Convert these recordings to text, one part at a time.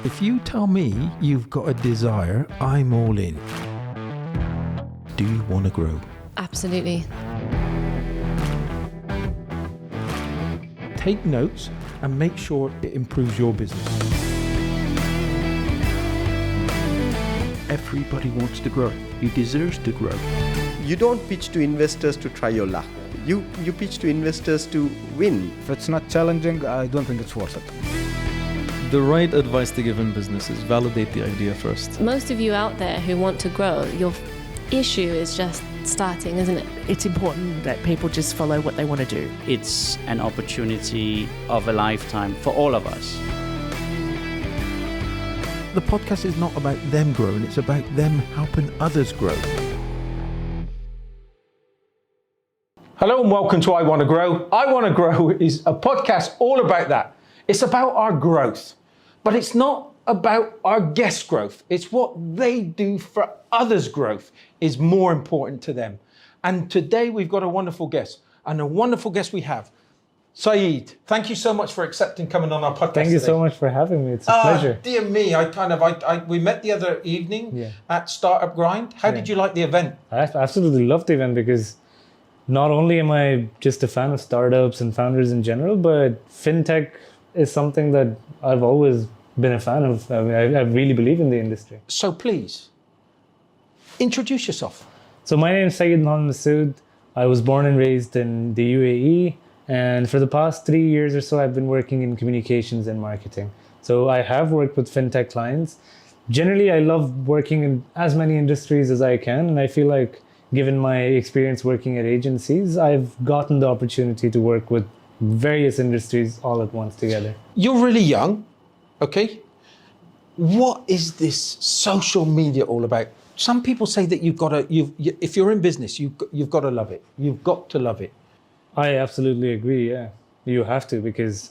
If you tell me you've got a desire, I'm all in. Do you want to grow? Absolutely. Take notes and make sure it improves your business. Everybody wants to grow. You deserve to grow. You don't pitch to investors to try your luck. You pitch to investors to win. If it's not challenging, I don't think it's worth it. The right advice to give in business is validate the idea first. Most of you out there who want to grow, your issue is just starting, isn't it? It's important that people just follow what they want to do. It's an opportunity of a lifetime for all of us. The podcast is not about them growing, it's about them helping others grow. Hello and welcome to I Want to Grow. I Want to Grow is a podcast all about that. It's about our growth, but it's not about our guests' growth. It's what they do for others' growth is more important to them. And today we've got a wonderful guest, and a wonderful guest we have, Syed. Thank you so much for accepting coming on our podcast. Thank you today. so much for having me. It's a pleasure. Dear me, we met the other evening at Startup Grind. How did you like the event? I absolutely loved the event because not only am I just a fan of startups and founders in general, but fintech is something that I've always been a fan of. I mean, I really believe in the industry. So please, introduce yourself. So my name is Syed Muhammad Masud. I was born and raised in the UAE. And for the past 3 years or so, I've been working in communications and marketing. So I have worked with fintech clients. Generally, I love working in as many industries as I can. And I feel like given my experience working at agencies, I've gotten the opportunity to work with various industries all at once together. You're really young, okay? What is this social media all about? Some people say that if you're in business, you've got to love it. You've got to love it. I absolutely agree. Yeah, you have to because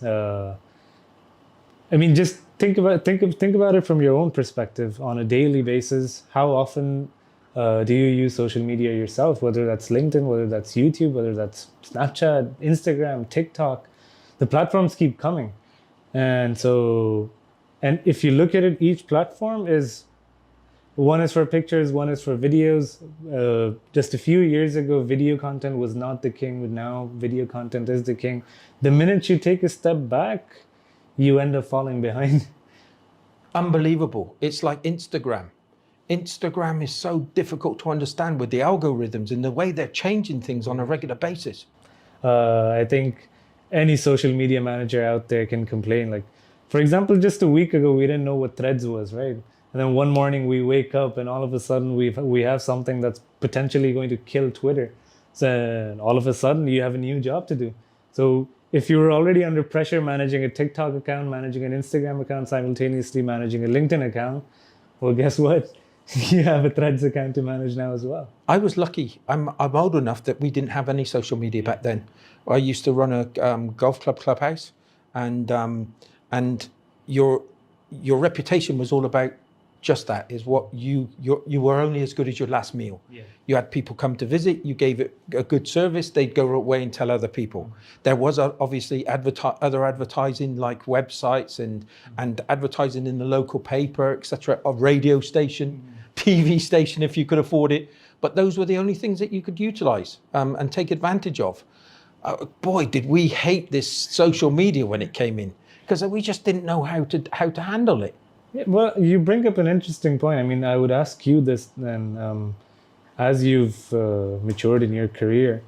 just think about it from your own perspective on a daily basis. How often do you use social media yourself? Whether that's LinkedIn, whether that's YouTube, whether that's Snapchat, Instagram, TikTok, the platforms keep coming, and if you look at it, each platform is. One is for pictures, one is for videos. Just a few years ago, video content was not the king, but now video content is the king. The minute you take a step back, you end up falling behind. Unbelievable. It's like Instagram. Instagram is so difficult to understand with the algorithms and the way they're changing things on a regular basis. I think any social media manager out there can complain. Like, for example, just a week ago, we didn't know what Threads was, right? And then one morning we wake up and all of a sudden we have something that's potentially going to kill Twitter. So all of a sudden you have a new job to do. So if you were already under pressure managing a TikTok account, managing an Instagram account, simultaneously managing a LinkedIn account, well, guess what? You have a Threads account to manage now as well. I was lucky. I'm old enough that we didn't have any social media back then. I used to run a golf clubhouse, and your reputation was all about just that, is what you were only as good as your last meal. Yeah. You had people come to visit, you gave it a good service, they'd go away and tell other people. There was obviously other advertising like websites and advertising in the local paper, etc., a radio station, TV station if you could afford it. But those were the only things that you could utilize and take advantage of. Boy, did we hate this social media when it came in, because we just didn't know how to handle it. Yeah, well, you bring up an interesting point. I mean, I would ask you this then, as you've matured in your career,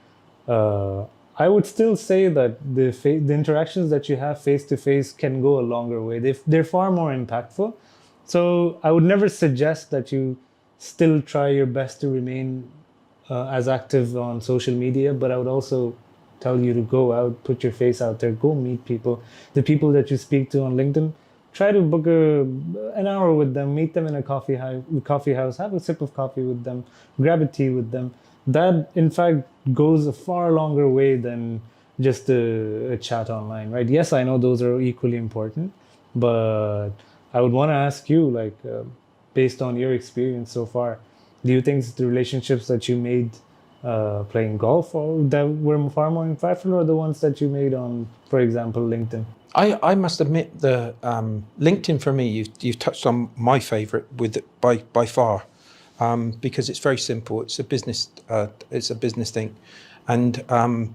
I would still say that the interactions that you have face-to-face can go a longer way. They're far more impactful. So I would never suggest that you still try your best to remain as active on social media, but I would also tell you to go out, put your face out there, go meet people. The people that you speak to on LinkedIn, try to book an hour with them, meet them in a coffee house, have a sip of coffee with them, grab a tea with them. That, in fact, goes a far longer way than just a chat online, right? Yes, I know those are equally important, but I would want to ask you, based on your experience so far, do you think the relationships that you made playing golf, or that were far more impactful, or the ones that you made on, for example, LinkedIn? I must admit the LinkedIn for me, you've touched on my favourite by far, because it's very simple. It's a business thing, and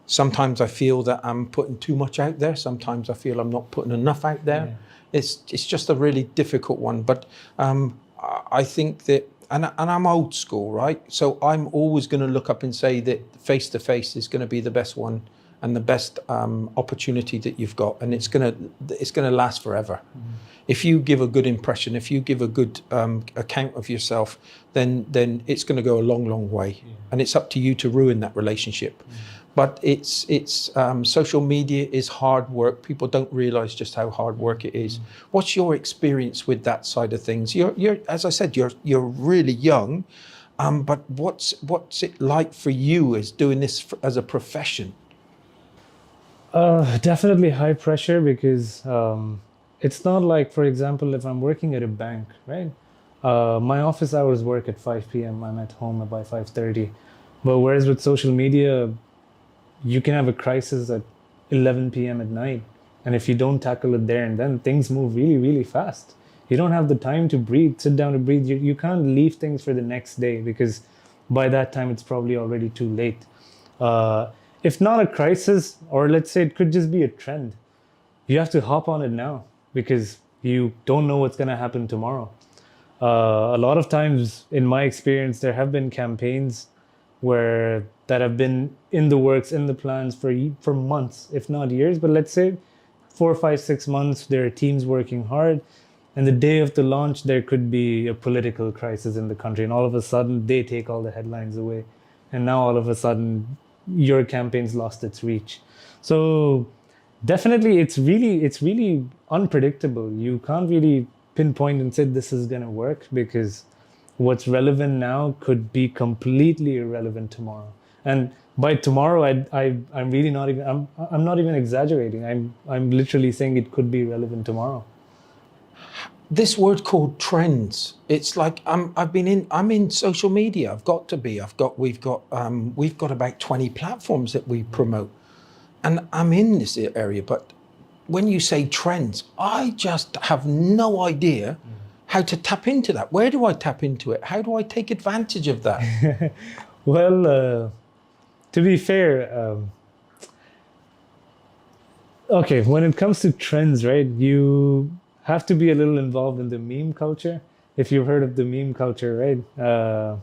sometimes I feel that I'm putting too much out there. Sometimes I feel I'm not putting enough out there. Yeah. It's just a really difficult one. But I think that, and I'm old school, right? So I'm always going to look up and say that face to face is going to be the best one and the best opportunity that you've got, and it's gonna last forever. Mm-hmm. If you give a good impression, if you give a good account of yourself, then it's going to go a long, long way, and it's up to you to ruin that relationship. Mm-hmm. But it's social media is hard work. People don't realize just how hard work it is. Mm-hmm. What's your experience with that side of things? You're as I said, you're really young, but what's it like for you as doing this as a profession? Definitely high pressure, because it's not like, for example, if I'm working at a bank, right? My office hours work at 5 p.m. I'm at home by 5:30. But whereas with social media, you can have a crisis at 11 p.m. at night. And if you don't tackle it there and then, things move really, really fast. You don't have the time to breathe, sit down to breathe. You can't leave things for the next day, because by that time, it's probably already too late. If not a crisis, or let's say it could just be a trend, you have to hop on it now, because you don't know what's going to happen tomorrow. A lot of times, in my experience, there have been campaigns that have been in the works, in the plans for months, if not years. But let's say 4, 5, 6 months, there are teams working hard. And the day of the launch, there could be a political crisis in the country. And all of a sudden, they take all the headlines away. And now all of a sudden, your campaign's lost its reach. So definitely, it's really unpredictable. You can't really pinpoint and say this is going to work, because what's relevant now could be completely irrelevant tomorrow. And by tomorrow, I'm really not even, I'm not even exaggerating. I'm literally saying it could be relevant tomorrow. This word called trends, it's like I'm in social media. We've got about 20 platforms that we promote, and I'm in this area. But when you say trends, I just have no idea how to tap into that. Where do I tap into it? How do I take advantage of that? Well, to be fair, okay, when it comes to trends, right, you have to be a little involved in the meme culture. If you've heard of the meme culture, right?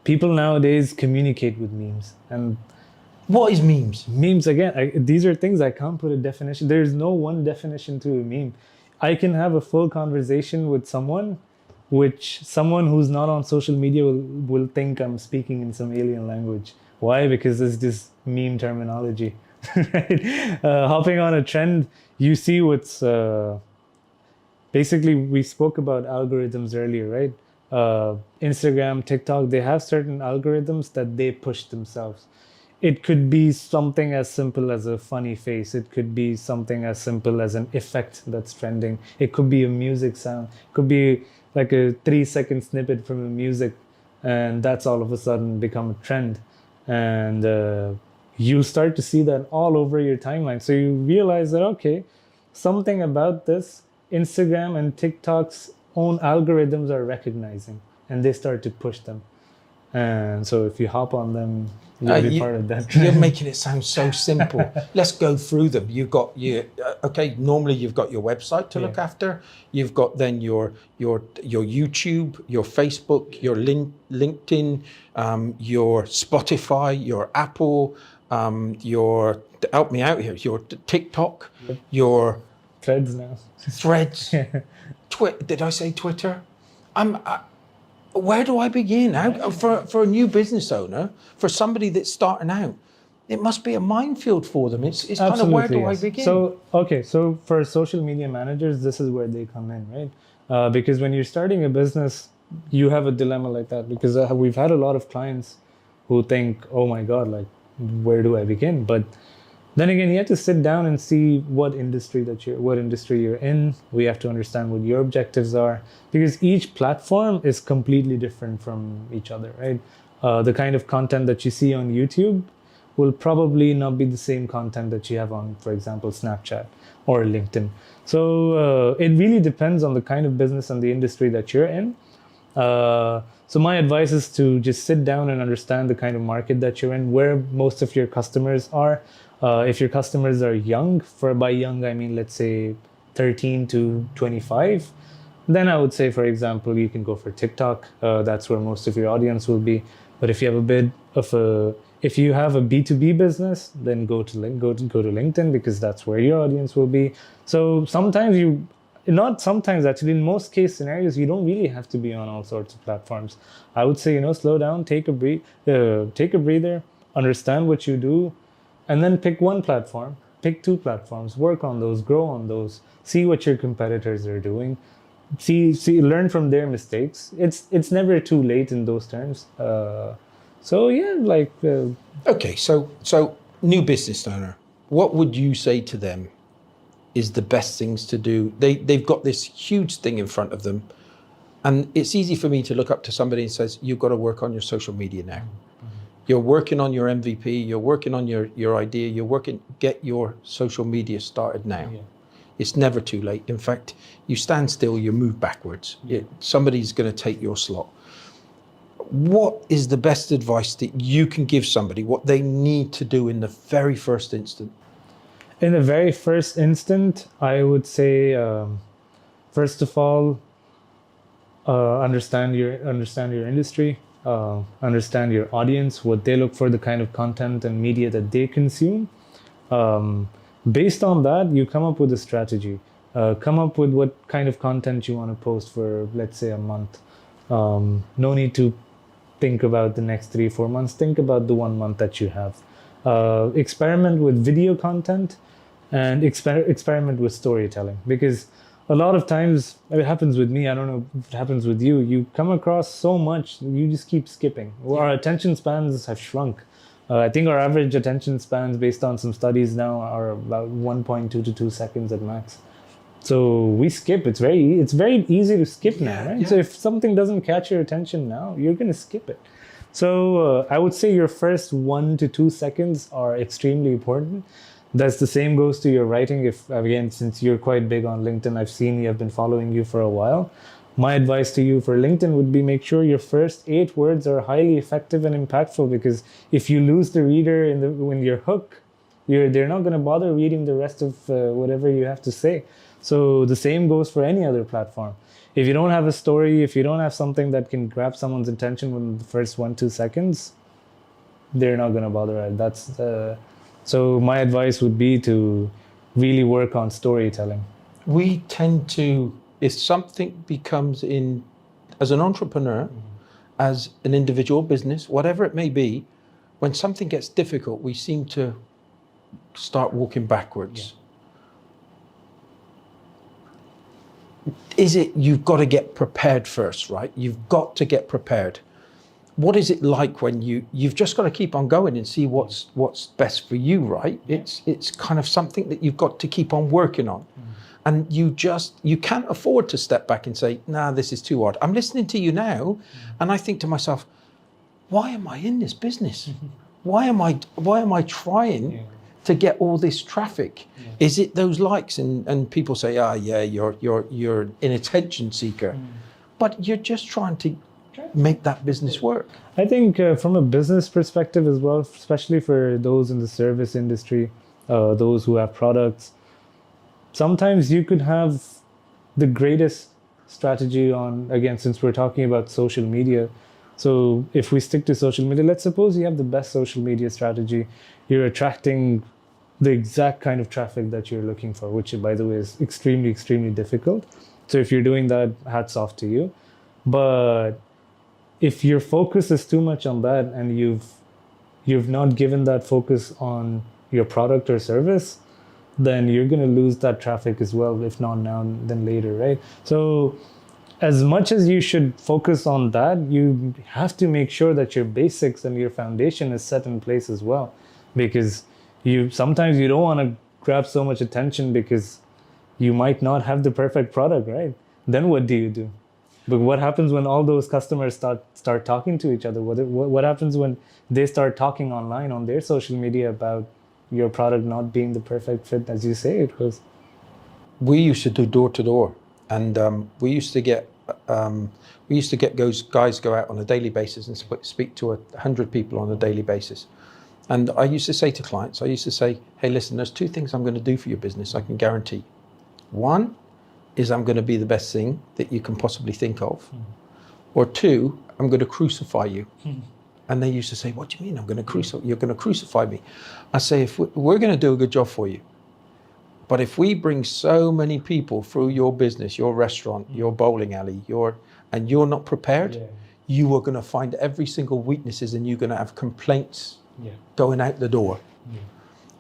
People nowadays communicate with memes. And what is memes? Memes, again, these are things I can't put a definition. There's no one definition to a meme. I can have a full conversation with someone, which someone who's not on social media will think I'm speaking in some alien language. Why? Because there's this meme terminology. Right? Hopping on a trend, you see what's... basically, we spoke about algorithms earlier, right? Instagram, TikTok, they have certain algorithms that they push themselves. It could be something as simple as a funny face. It could be something as simple as an effect that's trending. It could be a music sound. It could be like a 3-second snippet from a music, and that's all of a sudden become a trend. And you'll start to see that all over your timeline. So you realize that, okay, something about this, Instagram and TikTok's own algorithms are recognizing, and they start to push them. And so if you hop on them, you'll be part of that trend. You're making it sound so simple. Let's go through them. You've got normally you've got your website to look after. You've got then your YouTube, your Facebook, your LinkedIn, your Spotify, your Apple, your, help me out here, your TikTok, your Threads now. Threads. Did I say Twitter? Where do I begin? For a new business owner, for somebody that's starting out, it must be a minefield for them. It's kind of, where do I begin? So for social media managers, this is where they come in, right? Because when you're starting a business, you have a dilemma like that, because we've had a lot of clients who think, oh my God, like, where do I begin? But then again, you have to sit down and see what industry you're in. We have to understand what your objectives are, because each platform is completely different from each other, right? The kind of content that you see on YouTube will probably not be the same content that you have on, for example, Snapchat or LinkedIn. So it really depends on the kind of business and the industry that you're in. So my advice is to just sit down and understand the kind of market that you're in, where most of your customers are. If your customers are young, by young I mean, let's say 13 to 25, then I would say, for example, you can go for TikTok. That's where most of your audience will be. But if you have a B2B business, then go to LinkedIn, because that's where your audience will be. So actually, in most case scenarios, you don't really have to be on all sorts of platforms. I would say, slow down, take a breather, understand what you do, and then pick one platform, pick 2 platforms, work on those, grow on those, see what your competitors are doing, learn from their mistakes. It's never too late in those terms. Okay, so new business owner, what would you say to them is the best things to do? They've got this huge thing in front of them, and it's easy for me to look up to somebody and says, you've got to work on your social media now. You're working on your MVP, you're working on your idea, get your social media started now. Yeah. It's never too late. In fact, you stand still, you move backwards. Yeah. Somebody's going to take your slot. What is the best advice that you can give somebody, what they need to do in the very first instant? In the very first instant, I would say, first of all, understand your industry, understand your audience, what they look for, the kind of content and media that they consume. Based on that, you come up with a strategy. Come up with what kind of content you want to post for, let's say, a month. No need to think about the next 3-4 months. Think about the 1 month that you have. Experiment with video content and experiment with storytelling, because a lot of times, it happens with me, I don't know if it happens with you, you come across so much, you just keep skipping. Well, our attention spans have shrunk. I think our average attention spans, based on some studies now, are about 1.2 to 2 seconds at max. So we skip. It's very easy to skip now, right? Yeah. So if something doesn't catch your attention now, you're going to skip it. So I would say your first 1 to 2 seconds are extremely important. That's the same goes to your writing. If, again, since you're quite big on LinkedIn, I've seen you, I've been following you for a while. My advice to you for LinkedIn would be, make sure your first 8 words are highly effective and impactful, because if you lose the reader when you're hooked, they're not going to bother reading the rest of whatever you have to say. So the same goes for any other platform. If you don't have a story, if you don't have something that can grab someone's attention within the first 1-2 seconds, they're not going to bother. So my advice would be to really work on storytelling. We tend to, if something becomes as an entrepreneur, as an individual business, whatever it may be, when something gets difficult, we seem to start walking backwards. Yeah. Is it, you've got to get prepared first, right? You've got to get prepared. What is it like when you've just got to keep on going and see what's best for you, right? It's kind of something that you've got to keep on working on. And you can't afford to step back and say, nah, this is too hard. I'm listening to you now, and I think to myself, why am I in this business? Why am I trying to get all this traffic? Is it those likes? And people say, you're an attention seeker. But you're just trying to make that business work. I think from a business perspective as well, especially for those in the service industry, those who have products, sometimes you could have the greatest strategy on, again, since we're talking about social media. So if we stick to social media, let's suppose you have the best social media strategy. You're attracting the exact kind of traffic that you're looking for, which, by the way, is extremely, extremely difficult. So if you're doing that, hats off to you. But if your focus is too much on that and you've not given that focus on your product or service, then you're going to lose that traffic as well, if not now, then later, right? So as much as you should focus on that, you have to make sure that your basics and your foundation is set in place as well, because sometimes you don't want to grab so much attention because you might not have the perfect product, right? Then what do you do? But what happens when all those customers start talking to each other? What happens when they start talking online on their social media about your product not being the perfect fit, as you say it was? We used to do door to door, and we used to get those guys go out on a daily basis and speak to 100 people on a daily basis. And I used to say to clients, hey, listen, there's two things I'm going to do for your business, I can guarantee. One is I'm going to be the best thing that you can possibly think of. Or two, I'm going to crucify you. And they used to say, what do you mean you're going to crucify me? I say, if we're going to do a good job for you, but if we bring so many people through your business, your restaurant, your bowling alley, and you're not prepared, you are going to find every single weaknesses, and you're going to have complaints going out the door.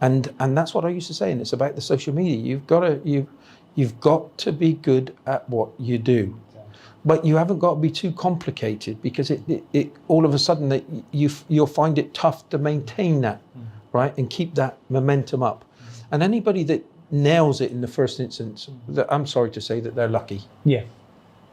And that's what I used to say, and it's about the social media. You've got to be good at what you do, but you haven't got to be too complicated, because it all of a sudden that you'll find it tough to maintain that, right, and keep that momentum up. And anybody that nails it in the first instance, I'm sorry to say that they're lucky. Yeah,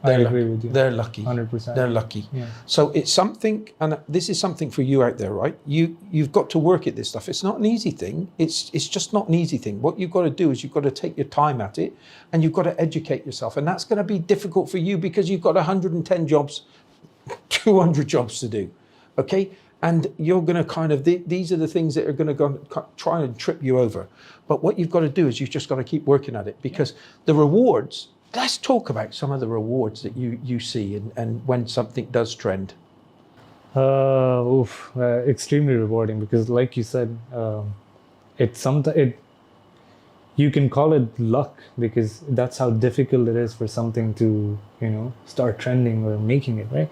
I agree with you. They're lucky. 100%. They're lucky. Yeah. So it's something, and this is something for you out there, right? You've got to work at this stuff. It's not an easy thing. It's just not an easy thing. What you've got to do is you've got to take your time at it, and you've got to educate yourself. And that's going to be difficult for you because you've got 110 jobs, 200 jobs to do, okay? And you're going to these are the things that are going to go try and trip you over. But what you've got to do is you've just got to keep working at it, because the rewards, let's talk about some of the rewards that you see and when something does trend. Extremely rewarding, because like you said, you can call it luck, because that's how difficult it is for something to, start trending or making it, right?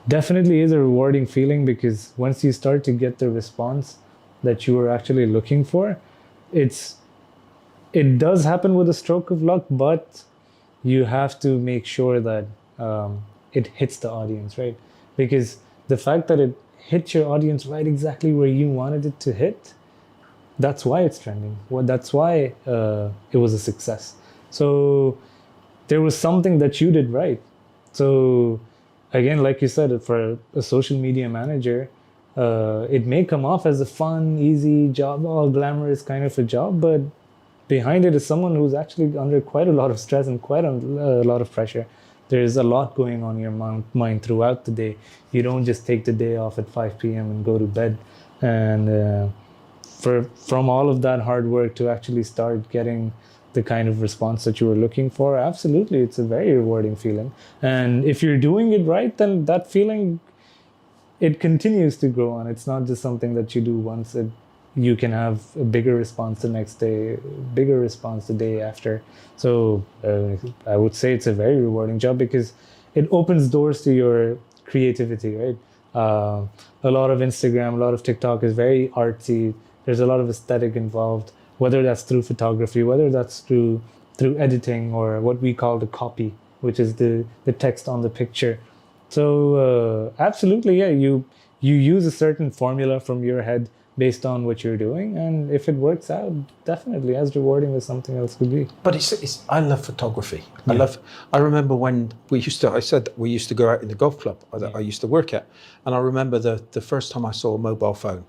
Definitely is a rewarding feeling, because once you start to get the response that you were actually looking for, it does happen with a stroke of luck, but you have to make sure that it hits the audience, right? Because the fact that it hit your audience right exactly where you wanted it to hit, that's why it's trending. That's why it was a success. So there was something that you did right. So again, like you said, for a social media manager, it may come off as a fun, easy job, all glamorous kind of a job, but behind it is someone who's actually under quite a lot of stress and quite a lot of pressure. There's a lot going on in your mind throughout the day. You don't just take the day off at 5 p.m. and go to bed. And from all of that hard work to actually start getting the kind of response that you were looking for, absolutely, it's a very rewarding feeling. And if you're doing it right, then that feeling, it continues to grow on. It's not just something that you do once. You can have a bigger response the next day, bigger response the day after. So I would say it's a very rewarding job, because it opens doors to your creativity, right? A lot of Instagram, a lot of TikTok is very artsy. There's a lot of aesthetic involved, whether that's through photography, whether that's through editing, or what we call the copy, which is the text on the picture. So absolutely, yeah, you use a certain formula from your head based on what you're doing, and if it works out, definitely as rewarding as something else could be. But I love photography. Yeah. I remember when we used to go out in the golf club that I used to work at, and I remember the first time I saw a mobile phone.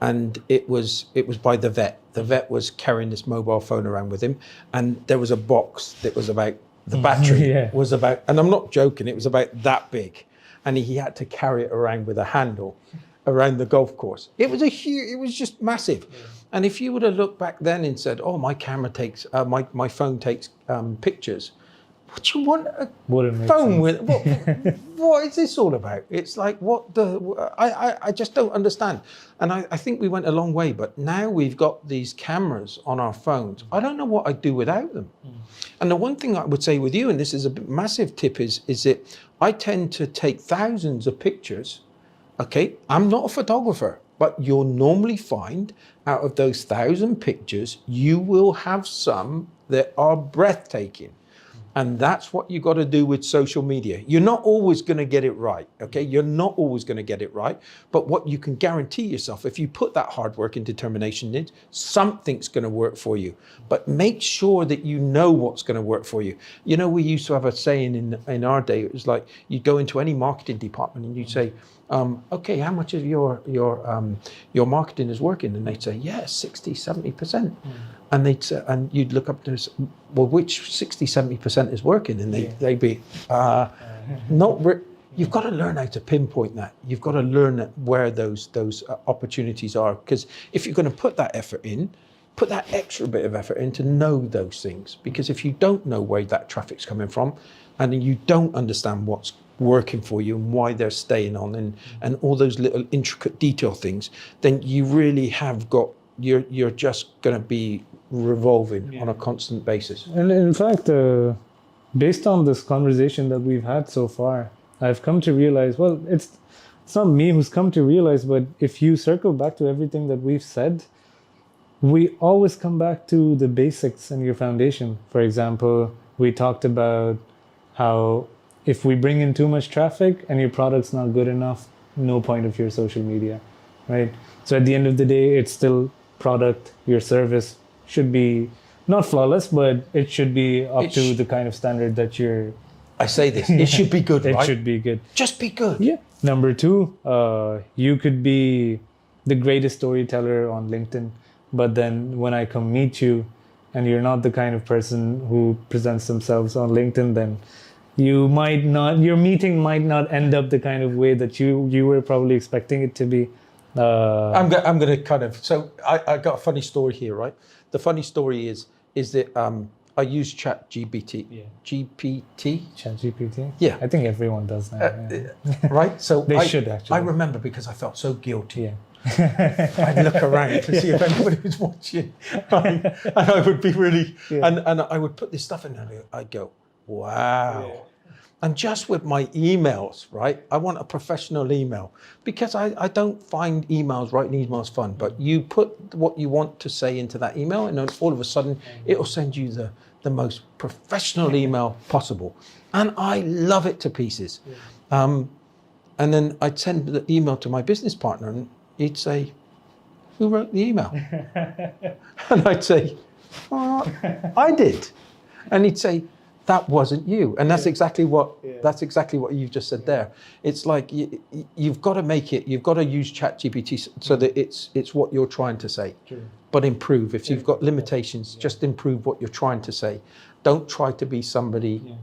And it was by the vet. The vet was carrying this mobile phone around with him, and there was a box that was about, the battery was about, and I'm not joking, it was about that big, and he had to carry it around with a handle around the golf course. It was it was just massive. Yeah. And if you would have looked back then and said, "Oh, my camera takes, my phone takes pictures," what you want a phone with? What is this all about? It's like, I just don't understand. And I think we went a long way, but now we've got these cameras on our phones. I don't know what I'd do without them. And the one thing I would say with you, and this is a massive tip, is that I tend to take thousands of pictures. Okay, I'm not a photographer, but you'll normally find out of those 1,000 pictures, you will have some that are breathtaking. And that's what you got to do with social media. You're not always going to get it right, okay? You're not always going to get it right. But what you can guarantee yourself, if you put that hard work and determination in, something's going to work for you. But make sure that you know what's going to work for you. You know, we used to have a saying in our day. It was like, you'd go into any marketing department and you'd say, okay, how much of your marketing is working? And they'd say, yeah, 60, 70%. And they'd say, and you'd look up to this, well, which 60, 70% is working? And they'd be, you've got to learn how to pinpoint that. You've got to learn where those opportunities are. Because if you're going to put that effort in, put that extra bit of effort in to know those things. Because if you don't know where that traffic's coming from, and you don't understand what's working for you and why they're staying on and all those little intricate detail things, then you really have got, you're just going to be revolving on a constant basis. And in fact, based on this conversation that we've had so far, I've come to realize, well, it's not me who's come to realize, but if you circle back to everything that we've said, we always come back to the basics and your foundation. For example, we talked about how if we bring in too much traffic and your product's not good enough, no point of your social media, right? So at the end of the day, it's still product, your service should be not flawless, but it should be up to the kind of standard that you're... I say this, it should be good, right? It should be good. Just be good. Yeah. Number two, you could be the greatest storyteller on LinkedIn, but then when I come meet you and you're not the kind of person who presents themselves on LinkedIn, then your meeting might not end up the kind of way that you were probably expecting it to be. I'm going to kind of, so I got a funny story here, right? The funny story is that I use ChatGPT. GPT? ChatGPT? Yeah. I think everyone does now. Right? So they should actually. I remember because I felt so guilty. Yeah. I'd look around to see if anybody was watching. And I would be really, and I would put this stuff in and I'd go, wow. Yeah. And just with my emails, right? I want a professional email because I don't find writing emails fun, but you put what you want to say into that email and then all of a sudden it'll send you the most professional email possible. And I love it to pieces. And then I'd send the email to my business partner and he'd say, who wrote the email? And I'd say, I did. And he'd say, that wasn't you. And that's exactly what you've just said there. It's like you've got to make it, you've got to use ChatGPT so that it's what you're trying to say. True. But improve. If you've got limitations, just improve what you're trying to say. Don't try to be somebody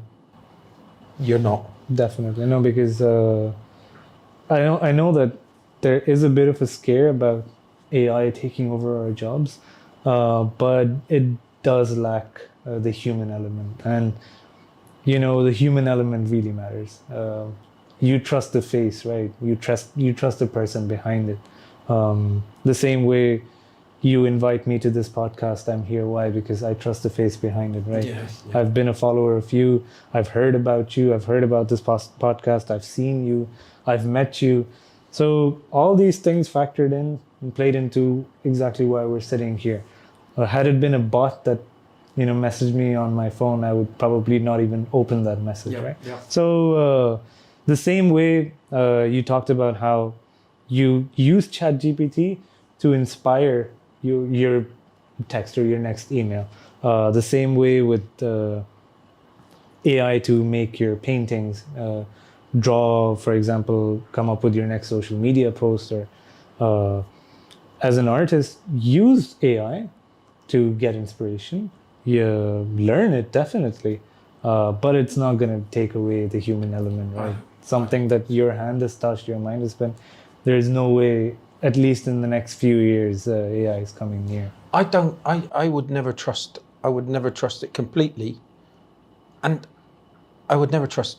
you're not. Definitely. No, because I know that there is a bit of a scare about AI taking over our jobs, but it does lack the human element. And the human element really matters. You trust the face, right? You trust the person behind it. The same way you invite me to this podcast, I'm here. Why? Because I trust the face behind it, right? Yes, yeah. I've been a follower of you. I've heard about you. I've heard about this podcast. I've seen you. I've met you. So all these things factored in and played into exactly why we're sitting here. Had it been a bot that message me on my phone, I would probably not even open that message, right? Yeah. So the same way you talked about how you use ChatGPT to inspire your text or your next email. The same way with AI to make your paintings, draw, for example, come up with your next social media post, or as an artist, use AI to get inspiration. You learn it, definitely, but it's not going to take away the human element, right? Something that your hand has touched, your mind has been. There is no way, at least in the next few years, AI is coming near. I would never trust it completely, and I would never trust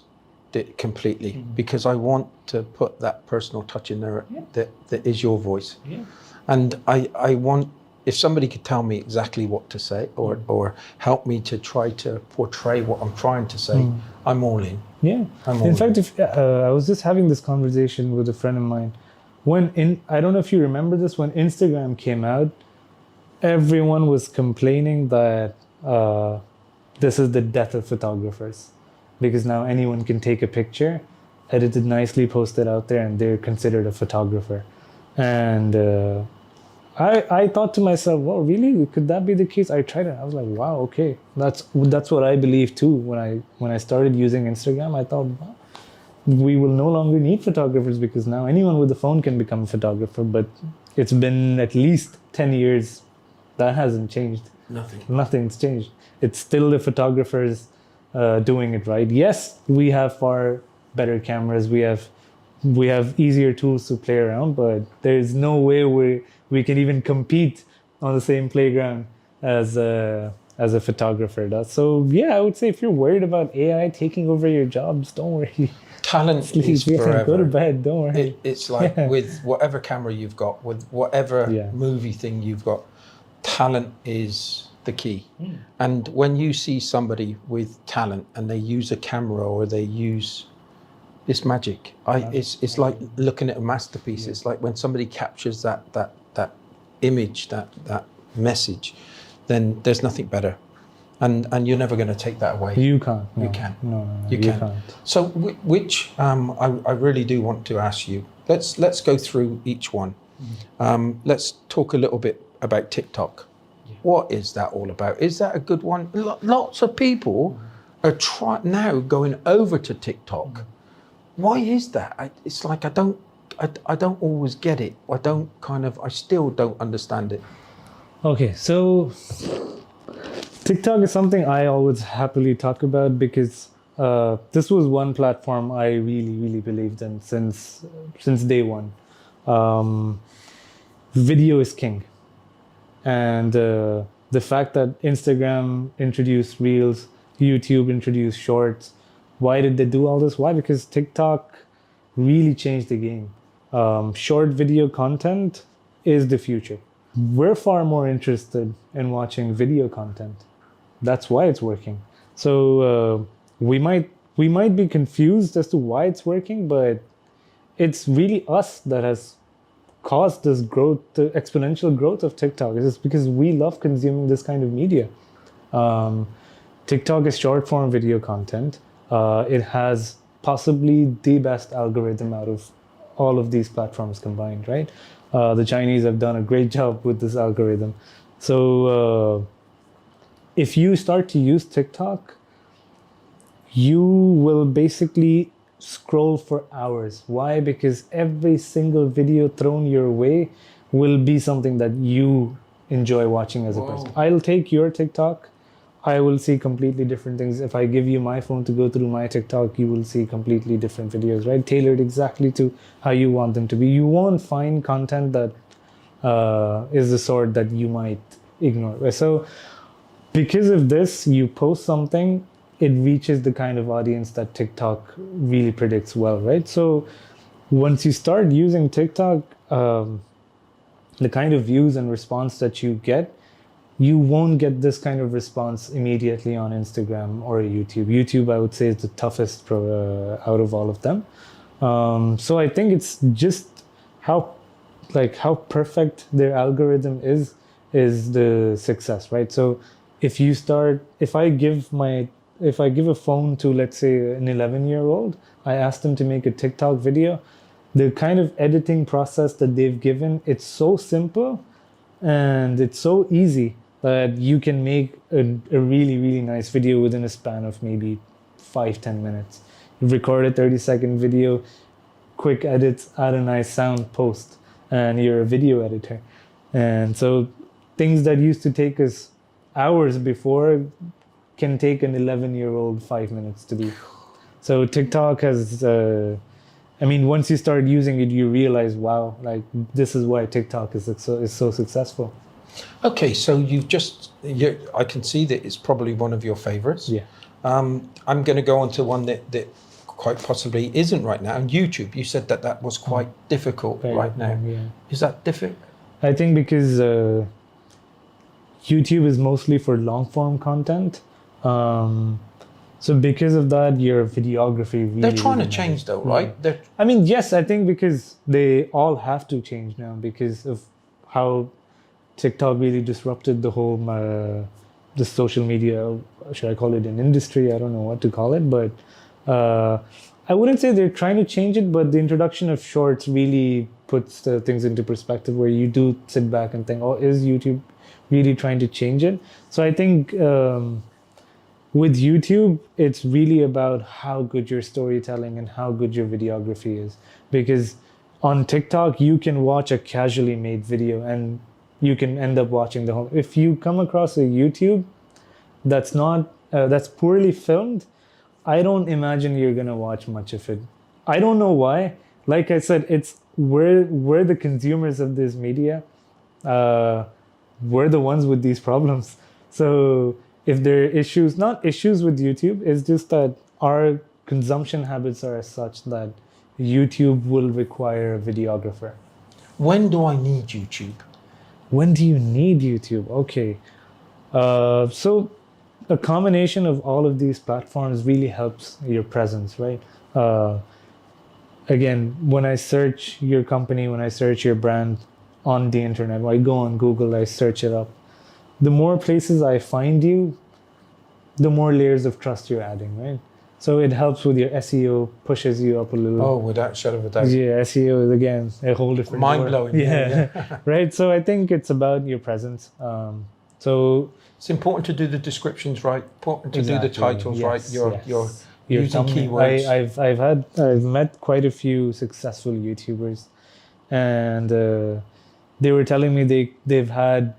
it completely because I want to put that personal touch in there that is your voice. Yeah. And I want, if somebody could tell me exactly what to say or help me to try to portray what I'm trying to say, I'm all in. Yeah. In fact, I was just having this conversation with a friend of mine. I don't know if you remember this, when Instagram came out, everyone was complaining that this is the death of photographers, because now anyone can take a picture, edit it nicely, post it out there, and they're considered a photographer. And I thought to myself, well, really, could that be the case? I tried it. I was like, wow, okay, that's what I believe too. When I started using Instagram, I thought, wow, we will no longer need photographers, because now anyone with a phone can become a photographer. But it's been at least 10 years. That hasn't changed. Nothing's changed. It's still the photographers doing it right. Yes, we have far better cameras. We have easier tools to play around, but there's no way we can even compete on the same playground as a photographer does. So yeah, I would say if you're worried about AI taking over your jobs, don't worry. Talent is forever. Go to bed, don't worry. It's like with whatever camera you've got, with whatever movie thing you've got, talent is the key. And when you see somebody with talent and they use a camera or they use, it's magic. It's like looking at a masterpiece. It's like when somebody captures that image, that message, then there's nothing better. And you're never going to take that away. You can't. No. You can. No, you can't. So which I really do want to ask you. Let's go through each one. Let's talk a little bit about TikTok. What is that all about? Is that a good one? Lots of people are now going over to TikTok. Why is that? It's like I don't always get it. I still don't understand it. Okay, so TikTok is something I always happily talk about, because this was one platform I really believed in since day one. Video is king. And the fact that Instagram introduced Reels, YouTube introduced Shorts, why did they do all this? Why? Because TikTok really changed the game. Short video content is the future. We're far more interested in watching video content. That's why it's working. So we might be confused as to why it's working, but it's really us that has caused this growth, the exponential growth of TikTok. It's because we love consuming this kind of media. TikTok is short form video content. It has possibly the best algorithm out of all of these platforms combined, right? The Chinese have done a great job with this algorithm. So if you start to use TikTok, you will basically scroll for hours. Why? Because every single video thrown your way will be something that you enjoy watching as a person. I'll take your TikTok, I will see completely different things. If I give you my phone to go through my TikTok, you will see completely different videos, right? Tailored exactly to how you want them to be. You won't find content that is the sort that you might ignore. So because of this, you post something, it reaches the kind of audience that TikTok really predicts well, right? So once you start using TikTok, the kind of views and response that you get, you won't get this kind of response immediately on Instagram or YouTube. YouTube, I would say, is the toughest out of all of them. So I think it's just how perfect their algorithm is the success, right? So if I give a phone to, let's say, an 11-year-old, I ask them to make a TikTok video, the kind of editing process that they've given, it's so simple and it's so easy that you can make a really, really nice video within a span of maybe 5-10 minutes. You record a 30-second video, quick edits, add a nice sound, post, and you're a video editor. And so things that used to take us hours before can take an 11-year-old 5 minutes to do. So TikTok has, once you start using it, you realize, wow, like this is why TikTok is so successful. Okay, so I can see that it's probably one of your favorites. Yeah. I'm going to go on to one that quite possibly isn't right now. And YouTube, you said that was quite difficult right now. Yeah. Is that difficult? I think because YouTube is mostly for long form content. So because of that, your videography really... They're trying to change though, right? Yeah. Yes, I think because they all have to change now because of how TikTok really disrupted the whole the social media, should I call it an industry? I don't know what to call it, but I wouldn't say they're trying to change it, but the introduction of shorts really puts things into perspective where you do sit back and think, oh, is YouTube really trying to change it? So I think with YouTube, it's really about how good your storytelling and how good your videography is. Because on TikTok, you can watch a casually made video and you can end up watching the whole. If you come across a YouTube that's not that's poorly filmed, I don't imagine you're gonna watch much of it. I don't know why. Like I said, it's we're the consumers of this media. We're the ones with these problems. So if there are issues, not issues with YouTube, it's just that our consumption habits are as such that YouTube will require a videographer. When do I need YouTube? When do you need YouTube? Okay. So a combination of all of these platforms really helps your presence, right? Again, when I search your company, when I search your brand on the internet, when I go on Google, I search it up. The more places I find you, the more layers of trust you're adding, right? So it helps with your SEO, pushes you up a little. Oh, without a shadow of a doubt. Yeah, SEO is again a whole different Mind-blowing. Yeah, right. So I think it's about your presence. So it's important to do the descriptions right. Important to do the titles right. You're your using thumbnail. keywords. I've met quite a few successful YouTubers, and they were telling me they've had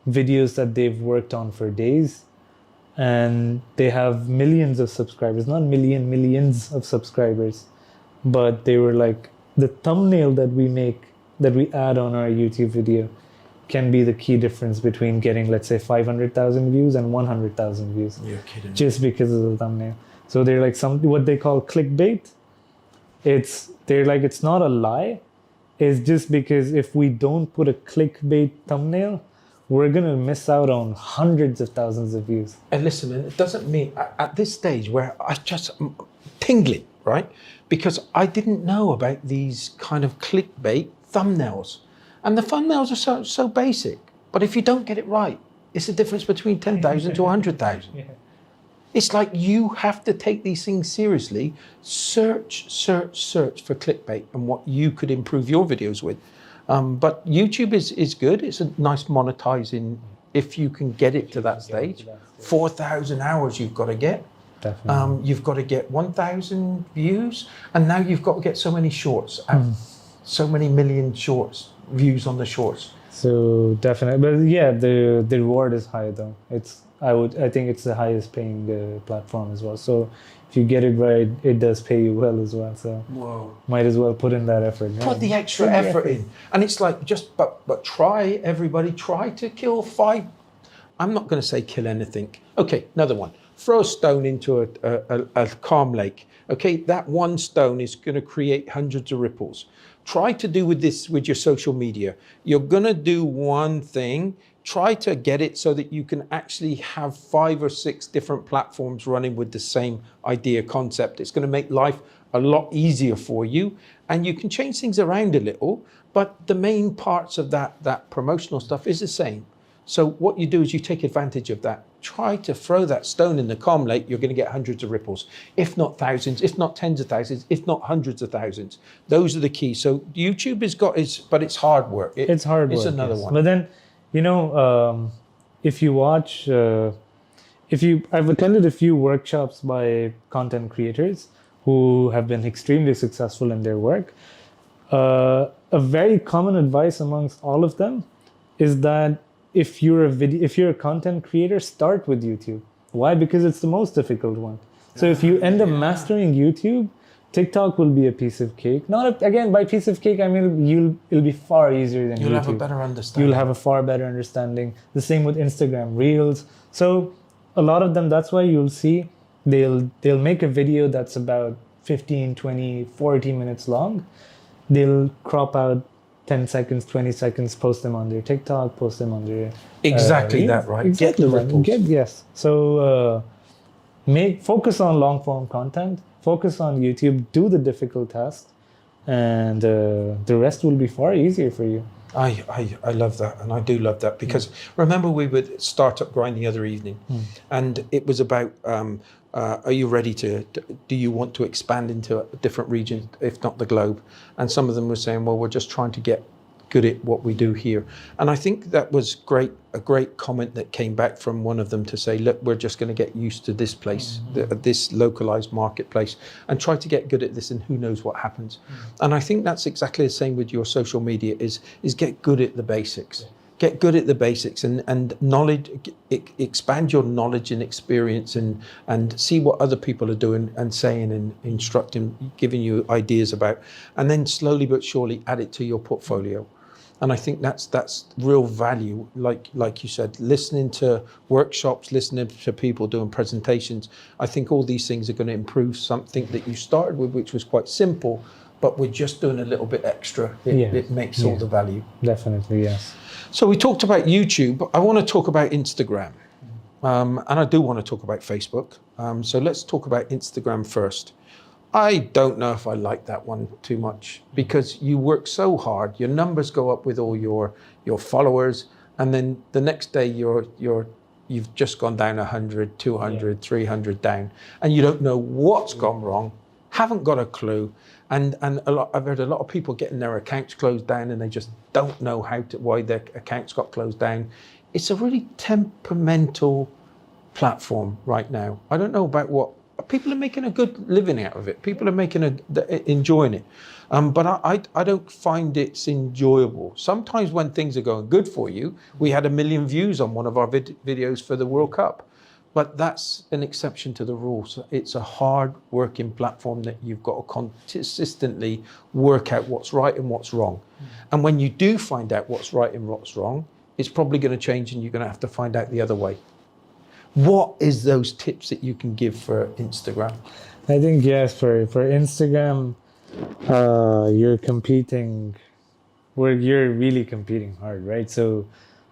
videos that they've worked on for days, and they have millions of subscribers, not millions of subscribers, but they were like, the thumbnail that we make, that we add on our YouTube video can be the key difference between getting, let's say, 500,000 views and 100,000 views. You're kidding. Just because of the thumbnail. So they're like what they call clickbait. They're like, it's not a lie. It's just because if we don't put a clickbait thumbnail, we're going to miss out on hundreds of thousands of views. And listen, it doesn't mean at this stage where I just tingling, right? Because I didn't know about these kind of clickbait thumbnails. And the thumbnails are so basic. But if you don't get it right, it's the difference between 10,000 to 100,000. Yeah. It's like you have to take these things seriously. Search for clickbait and what you could improve your videos with. But YouTube is good. It's a nice monetizing if you can get it to that stage. 4,000 hours you've got to get. Definitely. You've got to get 1,000 views, and now you've got to get so many shorts, so many million shorts, views on the shorts. So definitely, but yeah, the reward is high though. I think it's the highest paying platform as well. So if you get it right, it does pay you well as well. So might as well put in that effort. Right? Put the extra effort in. And it's like, but try, everybody, try to kill 5. I'm not going to say kill anything. Okay, another one. Throw a stone into a calm lake. Okay, that one stone is going to create hundreds of ripples. Try to do with your social media. You're going to do one thing. Try to get it so that you can actually have 5 or 6 different platforms running with the same idea concept. It's going to make life a lot easier for you, and you can change things around a little, but the main parts of that promotional stuff is the same. So what you do is you take advantage of that. Try to throw that stone in the calm lake. You're going to get hundreds of ripples, if not thousands, if not tens of thousands, if not hundreds of thousands. Those are the keys. So YouTube but it's hard work. It's hard work. It's another one. But then, if you watch, I've attended a few workshops by content creators who have been extremely successful in their work. A very common advice amongst all of them is that if you're a content creator, start with YouTube. Why? Because it's the most difficult one. So if you end up mastering YouTube, TikTok will be a piece of cake. Again, by piece of cake, I mean it'll be far easier than YouTube. You'll have a better understanding. You'll have a far better understanding. The same with Instagram Reels. So a lot of them, that's why you'll see they'll make a video that's about 15, 20, 40 minutes long. They'll crop out 10 seconds, 20 seconds, post them on their TikTok, post them on their... Exactly that, right? Exactly Get the ripples. Yes. So focus on long form content, focus on YouTube, do the difficult tasks, and the rest will be far easier for you. I love that, and I do love that, because remember we would start up grind the other evening, and it was about are you ready to, do you want to expand into a different region, if not the globe? And some of them were saying, well, we're just trying to get good at what we do here. And I think that was a great comment that came back from one of them to say, look, we're just going to get used to this place, this localized marketplace, and try to get good at this, and who knows what happens. And I think that's exactly the same with your social media, is get good at the basics. Get good at the basics, and knowledge, expand your knowledge and experience, and see what other people are doing and saying and instructing, giving you ideas about, and then slowly but surely add it to your portfolio. And I think that's real value, like you said, listening to workshops, listening to people doing presentations. I think all these things are going to improve something that you started with, which was quite simple, but we're just doing a little bit extra. It makes all the value. Definitely, yes. So we talked about YouTube. I want to talk about Instagram. And I do want to talk about Facebook. So let's talk about Instagram first. I don't know if I like that one too much, because you work so hard, your numbers go up with all your followers, and then the next day you've just gone down 100, 200, 300 down, and you don't know what's gone wrong, haven't got a clue. And I've heard a lot of people getting their accounts closed down, and they just don't know why their accounts got closed down. It's a really temperamental platform right now. I don't know about what people are making a good living out of it. People are enjoying it, but I don't find it's enjoyable. Sometimes when things are going good for you, we had 1 million views on one of our videos for the World Cup. But that's an exception to the rule. So it's a hard working platform that you've got to consistently work out what's right and what's wrong. And when you do find out what's right and what's wrong, it's probably going to change, and you're going to have to find out the other way. What is those tips that you can give for Instagram? I think, yes, for Instagram, you're competing, you're really competing hard, right? So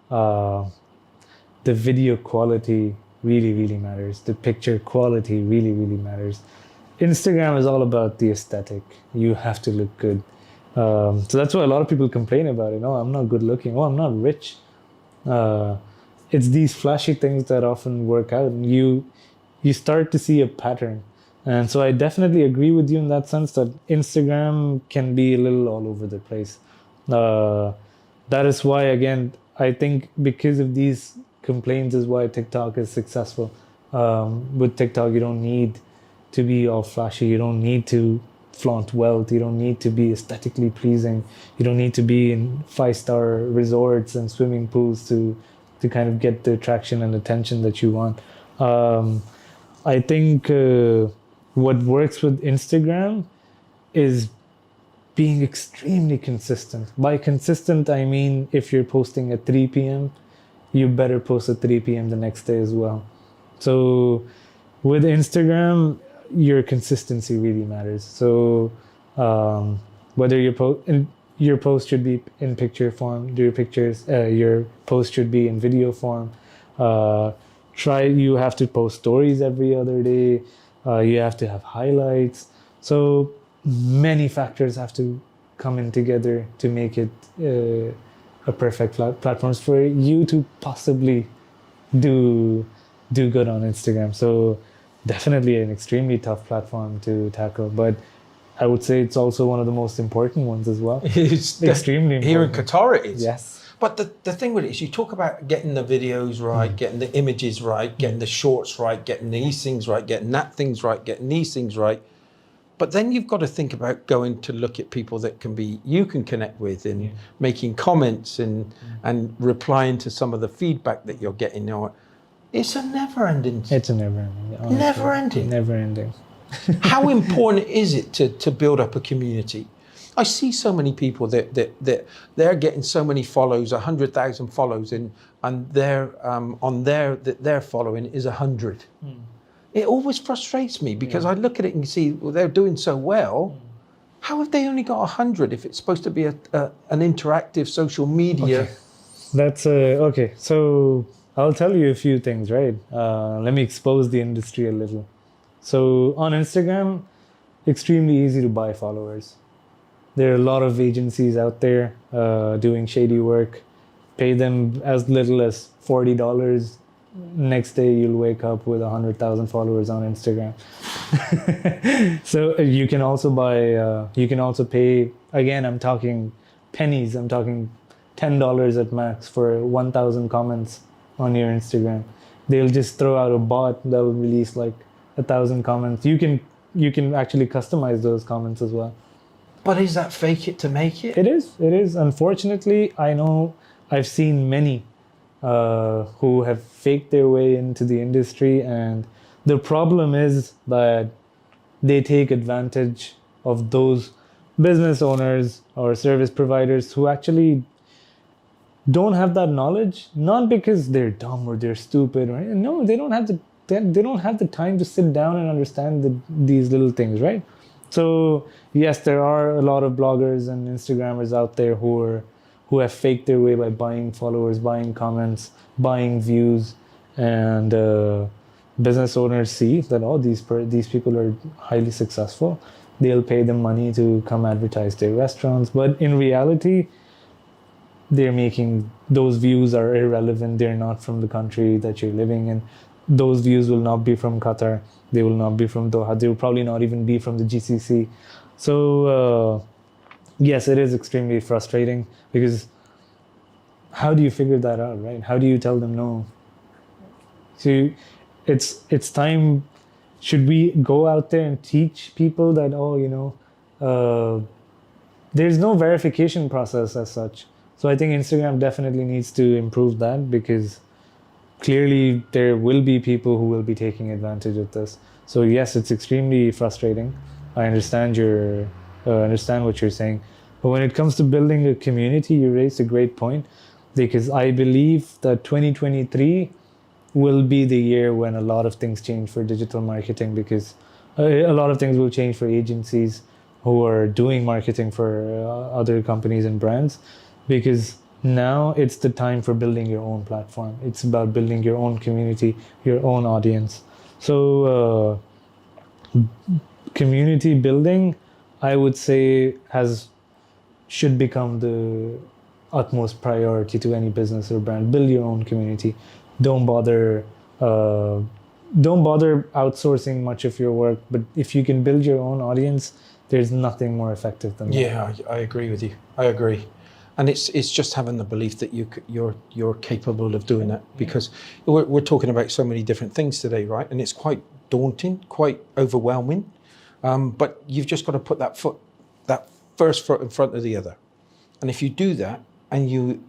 the video quality really matters. The picture quality really matters. Instagram is all about the aesthetic. You have to look good. So that's why a lot of people complain about it. Oh, I'm not good looking. Oh, I'm not rich. It's these flashy things that often work out, and you start to see a pattern. And so I definitely agree with you in that sense, that Instagram can be a little all over the place. That is why, again, I think because of these complaints is why TikTok is successful. With TikTok, you don't need to be all flashy. You don't need to flaunt wealth. You don't need to be aesthetically pleasing. You don't need to be in 5-star resorts and swimming pools to kind of get the attraction and attention that you want. I think what works with Instagram is being extremely consistent. By consistent, I mean if you're posting at 3 p.m., you better post at 3 p.m. the next day as well. So with Instagram, your consistency really matters. So whether your post should be in picture form, your post should be in video form. You have to post stories every other day. You have to have highlights. So many factors have to come in together to make it a perfect platforms for you to possibly do good on Instagram. So definitely an extremely tough platform to tackle, but I would say it's also one of the most important ones as well. It's extremely important. Here in Qatar it is. Yes. But the thing with it is, you talk about getting the videos right, getting the images right, getting the shorts right, getting these things right, getting that things right, getting these things right. But then you've got to think about going to look at people that you can connect with, and making comments and replying to some of the feedback that you're getting. It's a never-ending. It's a never-ending. Honestly. Never-ending. Never-ending. How important is it to build up a community? I see so many people that they're getting so many follows, 100,000 follows, and their following is 100. It always frustrates me, because I look at it and see, well, they're doing so well. How have they only got 100 if it's supposed to be an interactive social media? Okay. That's okay. So I'll tell you a few things, right? Let me expose the industry a little. So on Instagram, extremely easy to buy followers. There are a lot of agencies out there doing shady work. Pay them as little as $40. Next day you'll wake up with 100,000 followers on Instagram. So you can also you can also pay, again, I'm talking pennies, I'm talking $10 at max for 1,000 comments on your Instagram. They'll just throw out a bot that'll release like 1,000 comments. You can actually customize those comments as well. But is that fake it to make it? It is. Unfortunately, I know I've seen many who have faked their way into the industry, and the problem is that they take advantage of those business owners or service providers who actually don't have that knowledge, not because they're dumb or they're stupid, right? No, they don't have the time to sit down and understand these little things, right? So yes, there are a lot of bloggers and Instagrammers out there who have faked their way by buying followers, buying comments, buying views, and business owners see that these people are highly successful. They'll pay them money to come advertise their restaurants, but in reality, those views are irrelevant. They're not from the country that you're living in. Those views will not be from Qatar. They will not be from Doha. They will probably not even be from the GCC. So yes, it is extremely frustrating, because how do you figure that out, right? How do you tell them no? So it's time. Should we go out there and teach people that, there's no verification process as such. So I think Instagram definitely needs to improve that, because clearly there will be people who will be taking advantage of this. So yes, it's extremely frustrating. I understand what you're saying. But when it comes to building a community, you raised a great point, because I believe that 2023 will be the year when a lot of things change for digital marketing, because a lot of things will change for agencies who are doing marketing for other companies and brands, because now it's the time for building your own platform. It's about building your own community, your own audience. So community building, I would say, should become the utmost priority to any business or brand. Build your own community. Don't bother outsourcing much of your work, but if you can build your own audience, there's nothing more effective than that. Yeah, I agree with you. I agree. And it's just having the belief that you're capable of doing that, because we're talking about so many different things today, right? And it's quite daunting, quite overwhelming. But you've just got to put that first foot in front of the other. And if you do that and you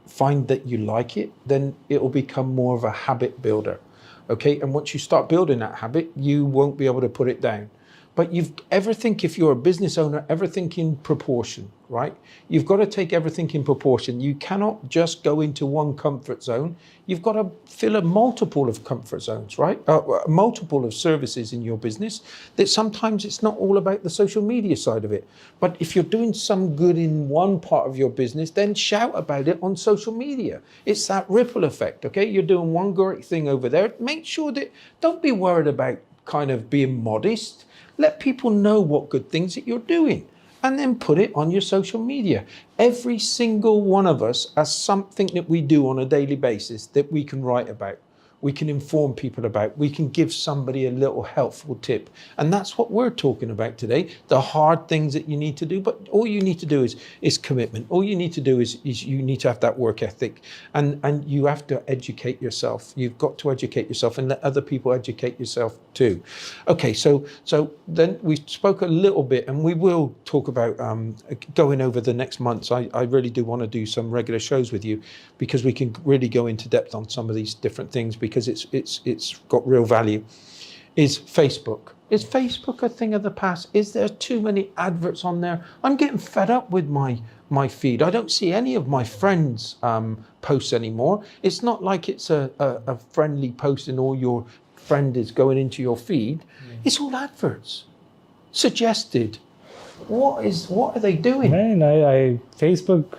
find that you like it, then it will become more of a habit builder. Okay, and once you start building that habit, you won't be able to put it down. But if you're a business owner, everything in proportion, right? You've got to take everything in proportion. You cannot just go into one comfort zone. You've got to fill a multiple of comfort zones, right? Multiple of services in your business. That sometimes it's not all about the social media side of it. But if you're doing some good in one part of your business, then shout about it on social media. It's that ripple effect, okay? You're doing one great thing over there. Make sure don't be worried about kind of being modest. Let people know what good things that you're doing, and then put it on your social media. Every single one of us has something that we do on a daily basis that we can write about, we can inform people about, we can give somebody a little helpful tip. And that's what we're talking about today, the hard things that you need to do. But all you need to do is commitment. All you need to do is you need to have that work ethic, and you have to educate yourself. You've got to educate yourself and let other people educate yourself too. Okay, so then we spoke a little bit, and we will talk about going over the next months. I really do want to do some regular shows with you, because we can really go into depth on some of these different things, because it's got real value. Is Facebook a thing of the past? Is there too many adverts on there? I'm getting fed up with my feed. I don't see any of my friends' posts anymore. It's not like it's a friendly post and all your friend is going into your feed. It's all adverts, suggested. What are they doing? Man, Facebook.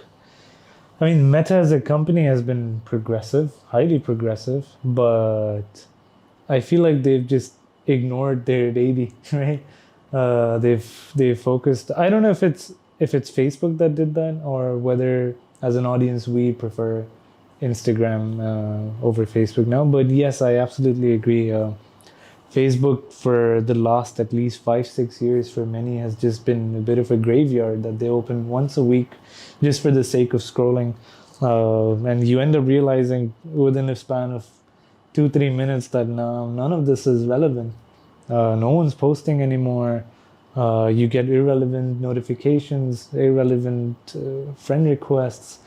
I mean, Meta as a company has been progressive, highly progressive, but I feel like they've just ignored their baby, right? They've focused. I don't know if if it's Facebook that did that, or whether as an audience we prefer Instagram over Facebook now. But yes, I absolutely agree. Facebook for the last at least 5-6 years for many has just been a bit of a graveyard that they open once a week just for the sake of scrolling. And you end up realizing within a span of 2-3 minutes that none of this is relevant. No one's posting anymore. You get irrelevant notifications, irrelevant friend requests.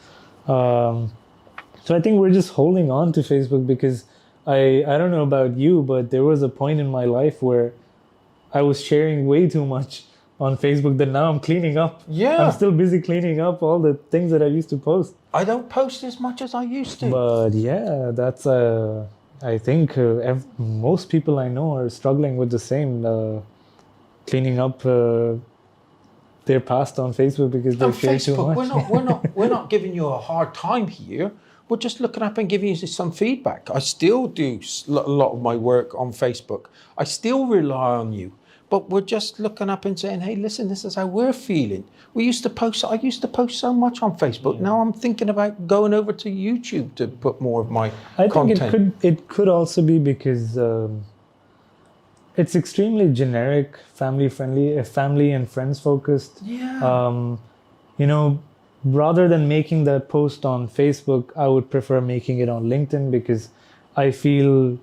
So I think we're just holding on to Facebook because I don't know about you, but there was a point in my life where I was sharing way too much on Facebook that now I'm cleaning up. Yeah. I'm still busy cleaning up all the things that I used to post. I don't post as much as I used to. But yeah, that's I think most people I know are struggling with the same, cleaning up their past on Facebook because they On share too Facebook, much. we're not giving you a hard time here. We're just looking up and giving you some feedback. I still do a lot of my work on Facebook. I still rely on you. But we're just looking up and saying, hey, listen, this is how we're feeling. I used to post so much on Facebook. Now I'm thinking about going over to YouTube to put more of my content. I think it could also be because it's extremely generic, family friendly, family and friends focused. Yeah. Rather than making that post on Facebook, I would prefer making it on LinkedIn because I feel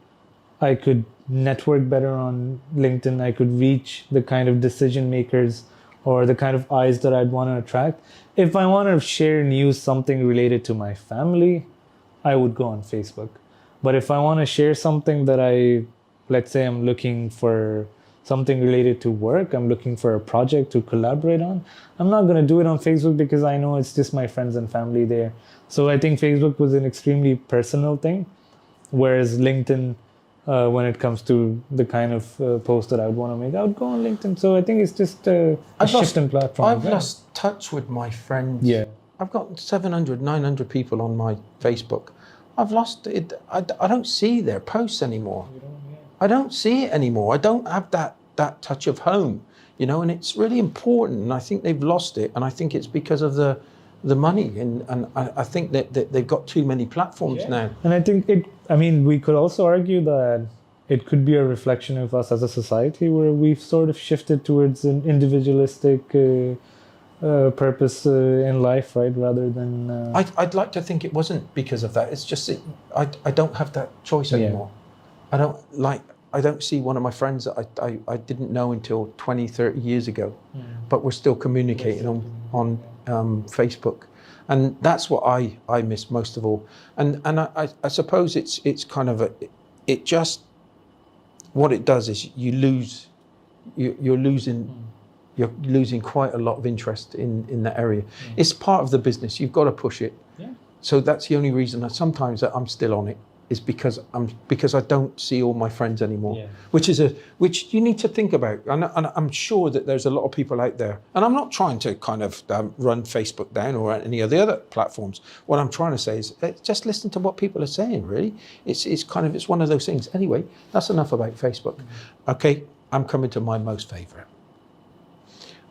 I could network better on LinkedIn. I could reach the kind of decision makers or the kind of eyes that I'd want to attract. If I want to share news, something related to my family, I would go on Facebook. But if I want to share something that let's say I'm looking for something related to work, I'm looking for a project to collaborate on, I'm not going to do it on Facebook because I know it's just my friends and family there. So I think Facebook was an extremely personal thing, whereas LinkedIn, when it comes to the kind of post that I would want to make, I would go on LinkedIn. So I think it's just a shift in platform. I've lost touch with my friends. Yeah. I've got 700, 900 people on my Facebook. I've lost it. I don't see their posts anymore. I don't see it anymore. I don't have that touch of home, and it's really important. And I think they've lost it. And I think it's because of the money. And I think that they've got too many platforms now. And I think we could also argue that it could be a reflection of us as a society where we've sort of shifted towards an individualistic purpose in life, right? Rather than... I'd like to think it wasn't because of that. It's just that I don't have that choice anymore. I don't see one of my friends that I didn't know until 20, 30 years ago, but we're still communicating on Facebook. And that's what I miss most of all. And I suppose it's kind of what it does is you're losing quite a lot of interest in that area. It's part of the business. You've got to push it. Yeah. So that's the only reason that sometimes I'm still on it, is because I don't see all my friends anymore, which you need to think about. And I'm sure that there's a lot of people out there, and I'm not trying to kind of run Facebook down or any of the other platforms. What I'm trying to say is just listen to what people are saying, really. It's one of those things. Anyway, that's enough about Facebook. Okay, I'm coming to my most favorite.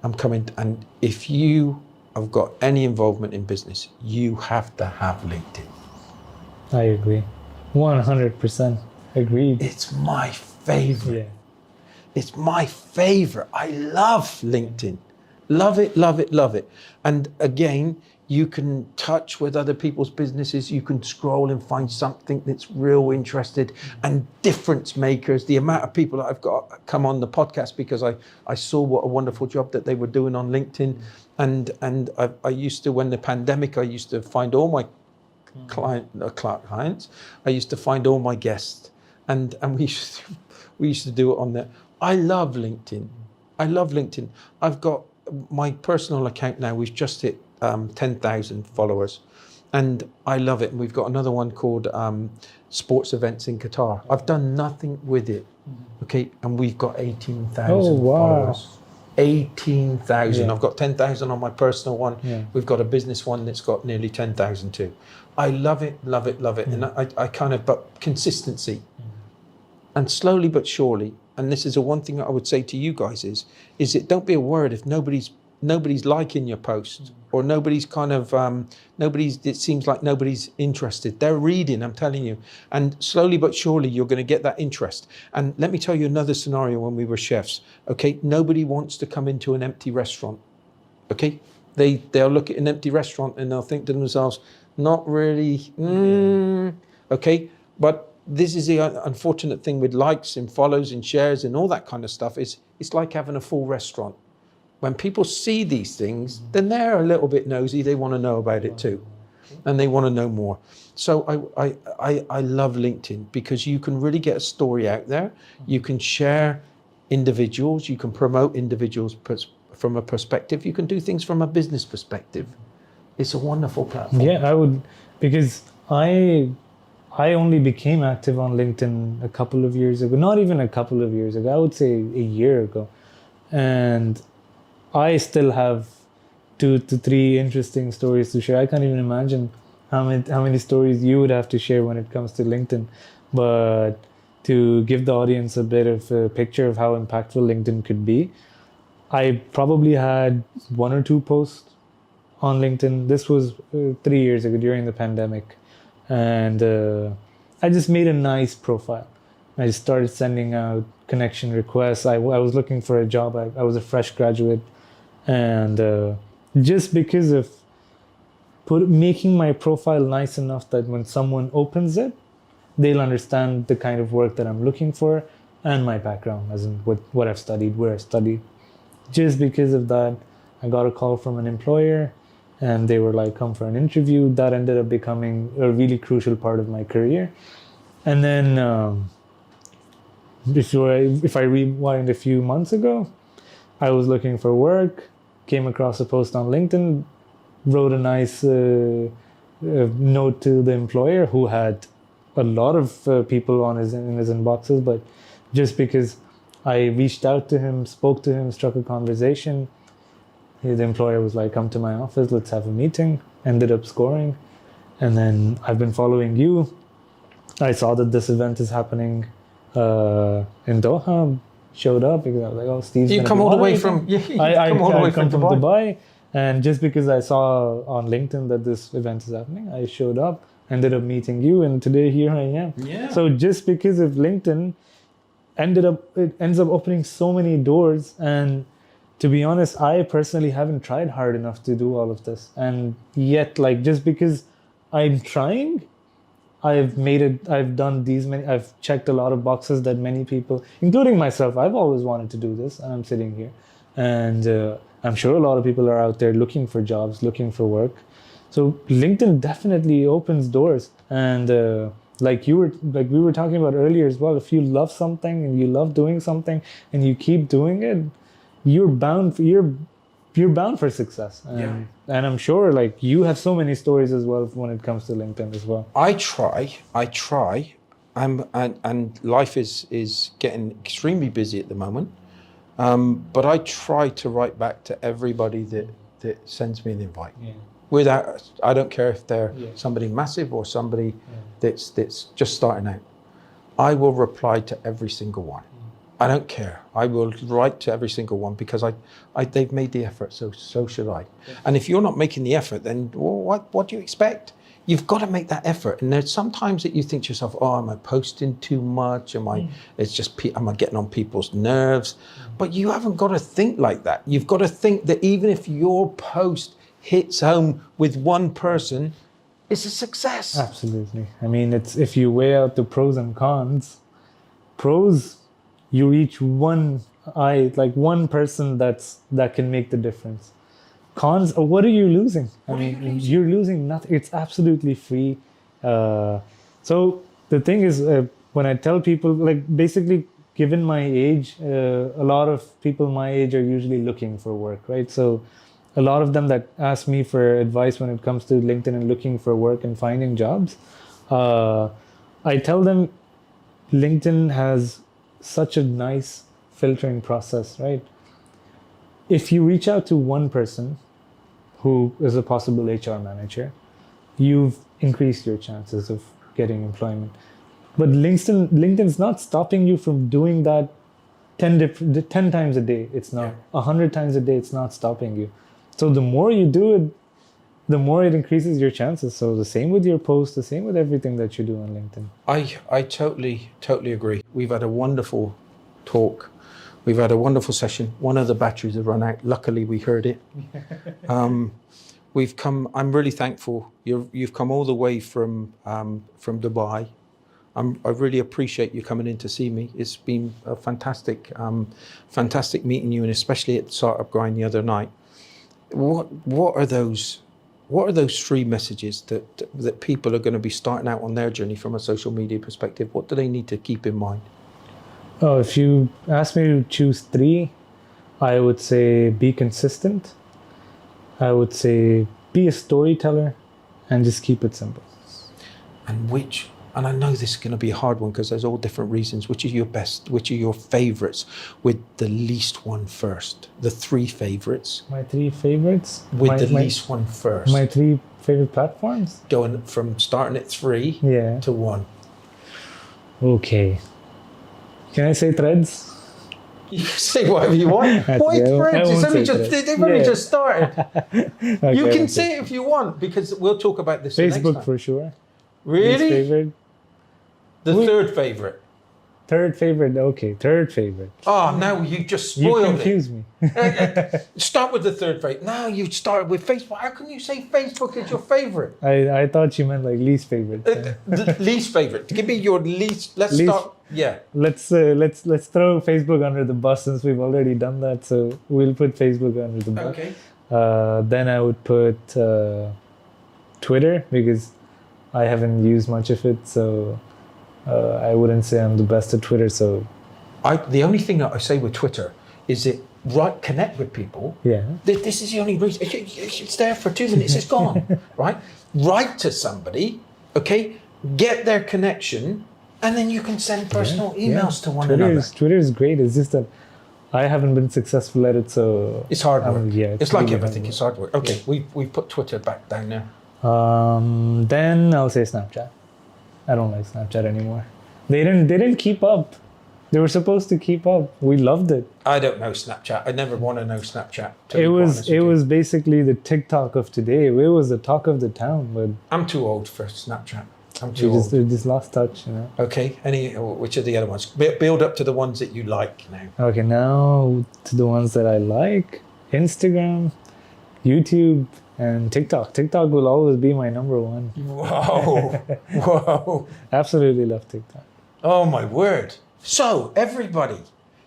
And if you have got any involvement in business, you have to have LinkedIn. I agree. 100% agreed. It's my favorite. Yeah. It's my favorite. I love LinkedIn. Love it, love it, love it. And again, you can touch with other people's businesses. You can scroll and find something that's real interested and difference makers. The amount of people that I've got come on the podcast because I saw what a wonderful job that they were doing on LinkedIn. And I used to, when the pandemic, I used to find all my clients. I used to find all my guests, and we used to do it on there. I love LinkedIn. I've got my personal account now. We've just hit 10,000 followers, and I love it. And we've got another one called Sports Events in Qatar. I've done nothing with it, okay, and we've got 18,000 followers. 18,000. Yeah. I've got 10,000 on my personal one. Yeah. We've got a business one that's got nearly 10,000 too. I love it, love it, love it. And but consistency. And slowly but surely, and this is the one thing I would say to you guys is that don't be worried if nobody's nobody's liking your post, or nobody's kind of it seems like nobody's interested. They're reading, I'm telling you, and slowly but surely you're going to get that interest. And let me tell you another scenario when we were chefs. Okay, nobody wants to come into an empty restaurant. Okay, they'll look at an empty restaurant and they'll think to themselves, not really. Okay, but this is the unfortunate thing with likes and follows and shares and all that kind of stuff. It's like having a full restaurant. When people see these things, then they're a little bit nosy. They want to know about it too, and they want to know more. So I love LinkedIn because you can really get a story out there. You can share individuals. You can promote individuals from a perspective. You can do things from a business perspective. It's a wonderful platform. Yeah, I would, because I only became active on LinkedIn a couple of years ago. Not even a couple of years ago. I would say a year ago, and I still have 2 to 3 interesting stories to share. I can't even imagine how many stories you would have to share when it comes to LinkedIn. But to give the audience a bit of a picture of how impactful LinkedIn could be, I probably had 1 or 2 posts on LinkedIn. This was 3 years ago during the pandemic. And I just made a nice profile. I just started sending out connection requests. I was looking for a job. I was a fresh graduate. And just because of making my profile nice enough that when someone opens it, they'll understand the kind of work that I'm looking for and my background, as in what I've studied, where I studied. Just because of that, I got a call from an employer and they were like, come for an interview. That ended up becoming a really crucial part of my career. And then if I rewind a few months ago, I was looking for work, came across a post on LinkedIn, wrote a nice note to the employer who had a lot of people in his inboxes, but just because I reached out to him, spoke to him, struck a conversation, the employer was like, come to my office, let's have a meeting. Ended up scoring. And then I've been following you. I saw that this event is happening in Doha. Showed up because I was like, oh, Steve's You come all the way from I come from Dubai. And just because I saw on LinkedIn that this event is happening, I showed up, ended up meeting you, and today here I am. Yeah. So just because of LinkedIn, it ends up opening so many doors. And to be honest, I personally haven't tried hard enough to do all of this. And yet, like, just because I'm trying, I've checked a lot of boxes that many people, including myself, I've always wanted to do this, and I'm sitting here. And I'm sure a lot of people are out there looking for jobs, looking for work. So LinkedIn definitely opens doors. And like we were talking about earlier as well, if you love something and you love doing something and you keep doing it, you're bound for success. And I'm sure like you have so many stories as well when it comes to LinkedIn as well. I try, and life is getting extremely busy at the moment. But I try to write back to everybody that sends me an invite. Yeah. I don't care if they're somebody massive or somebody that's just starting out. I will reply to every single one. I don't care. I will write to every single one because they've made the effort, so should I. Yeah. And if you're not making the effort, then what do you expect? You've got to make that effort. And there's sometimes that you think to yourself, oh, am I posting too much? Am I getting on people's nerves? But you haven't got to think like that. You've got to think that even if your post hits home with one person, it's a success. Absolutely. I mean, if you weigh out the pros and cons, you reach one person that can make the difference. Cons, what are you losing? I mean, you're losing nothing. It's absolutely free. So the thing is, when I tell people, like basically, given my age, a lot of people my age are usually looking for work, right? So a lot of them that ask me for advice when it comes to LinkedIn and looking for work and finding jobs, I tell them LinkedIn has such a nice filtering process, right? If you reach out to one person who is a possible HR manager, you've increased your chances of getting employment. But LinkedIn's not stopping you from doing that 10 times a day, it's not. 100 times a day, it's not stopping you. So the more you do it, the more it increases your chances. So the same with your posts, the same with everything that you do on LinkedIn. I totally agree. We've had a wonderful talk. We've had a wonderful session. One of the batteries have run out. Luckily, we heard it. We've come. I'm really thankful. You've come all the way from Dubai. I really appreciate you coming in to see me. It's been a fantastic meeting you, and especially at Startup Grind the other night. What are those 3 messages that people are going to be starting out on their journey from a social media perspective? What do they need to keep in mind? Oh, if you ask me to choose 3, I would say be consistent. I would say be a storyteller, and just keep it simple. And I know this is going to be a hard one because there's all different reasons. Which are your best? Which are your favorites? With the least one first. The 3 favorites. My 3 favorites? With the least one first. My 3 favorite platforms? Going from starting at 3 to 1. Okay. Can I say Threads? You can say whatever you want. Why Threads? They've only just started. Okay, you can say it if you want, because we'll talk about this next Facebook time. for sure. Really? Least favorite? The 3rd favorite. 3rd favorite, okay. 3rd favorite. Oh, now you just You spoiled confuse me. Start with the 3rd favorite. Now you started with Facebook. How can you say Facebook is your favorite? I thought you meant like least favorite. The least favorite. Give me your least. Let's start. Yeah. Let's throw Facebook under the bus, since we've already done that. So we'll put Facebook under the bus. Okay. Then I would put Twitter, because I haven't used much of it. So I wouldn't say I'm the best at Twitter. So the only thing that I say with Twitter is connect with people. Yeah. This is the only reason. It's there for 2 minutes. It's gone. Right. Write to somebody. Okay. Get their connection. And then you can send personal emails to one another. Twitter is great. It's just that I haven't been successful at it, so it's hard work. It's like really everything. It's hard work. Okay, we put Twitter back down there. Then I'll say Snapchat. I don't like Snapchat anymore. They didn't keep up. They were supposed to keep up. We loved it. I don't know Snapchat. I never want to know Snapchat. It was basically the TikTok of today. It was the talk of the town. But I'm too old for Snapchat. I'm too old. We just lost touch, you know. Okay. Which are the other ones? Build up to the ones that you like now. Okay, now to the ones that I like: Instagram, YouTube, and TikTok. TikTok will always be my number 1. Whoa. Whoa. Absolutely love TikTok. Oh my word. So everybody,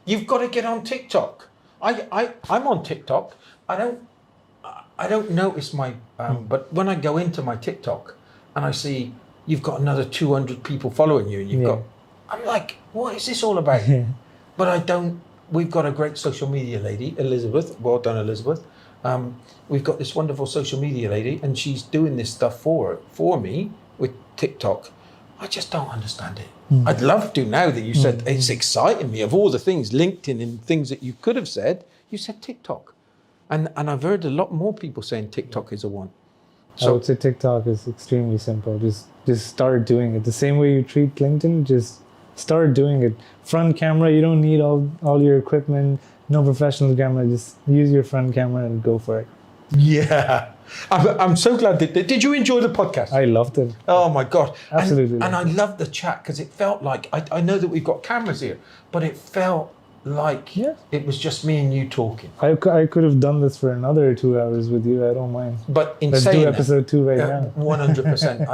you've got to get on TikTok. I'm on TikTok. I don't notice my but when I go into my TikTok and I see you've got another 200 people following you, and I'm like, what is this all about? But I don't. We've got a great social media lady, Elizabeth. Well done, Elizabeth. We've got this wonderful social media lady, and she's doing this stuff for me with TikTok. I just don't understand it. I'd love to now that you said it's exciting me. Of all the things, LinkedIn and things that you could have said, you said TikTok. And I've heard a lot more people saying TikTok is a one. So I would say TikTok is extremely simple. Just start doing it. The same way you treat LinkedIn, just start doing it. Front camera, you don't need all your equipment, no professional camera. Just use your front camera and go for it. Yeah. I'm so glad that. Did you enjoy the podcast? I loved it. Oh my God. Absolutely. And I loved the chat because it felt like, I know that we've got cameras here, but it felt like it was just me and you talking. I could have done this for another 2 hours with you. I don't mind. But in Let's saying do episode 2 right now. 100%.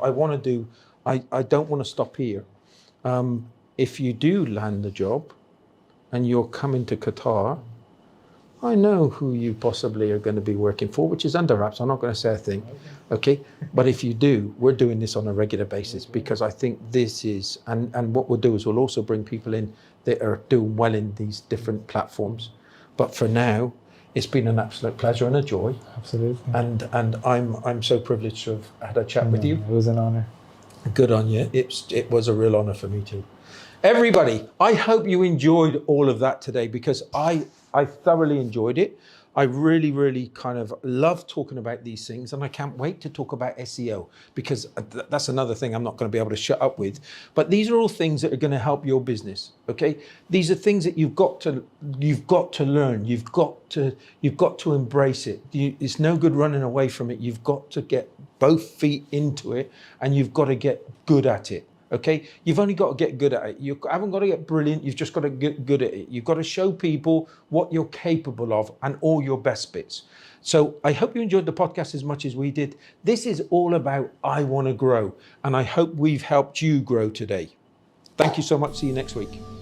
I want to do, I don't want to stop here. If you do land the job and you're coming to Qatar, I know who you possibly are going to be working for, which is under wraps. I'm not going to say a thing, okay? But if you do, we're doing this on a regular basis because I think this is, and what we'll do is we'll also bring people in that are doing well in these different platforms. But for now, it's been an absolute pleasure and a joy. Absolutely. And I'm so privileged to have had a chat with you. It was an honor. Good on you. It was a real honor for me too. Everybody, I hope you enjoyed all of that today because I thoroughly enjoyed it. I really, really kind of love talking about these things, and I can't wait to talk about SEO, because that's another thing I'm not going to be able to shut up with. But these are all things that are going to help your business. Okay, these are things that you've got to learn. You've got to embrace it. It's no good running away from it. You've got to get both feet into it, and you've got to get good at it. Okay, you've only got to get good at it. You haven't got to get brilliant. You've just got to get good at it. You've got to show people what you're capable of and all your best bits. So I hope you enjoyed the podcast as much as we did. This is all about I want to grow, and I hope we've helped you grow today. Thank you so much. See you next week.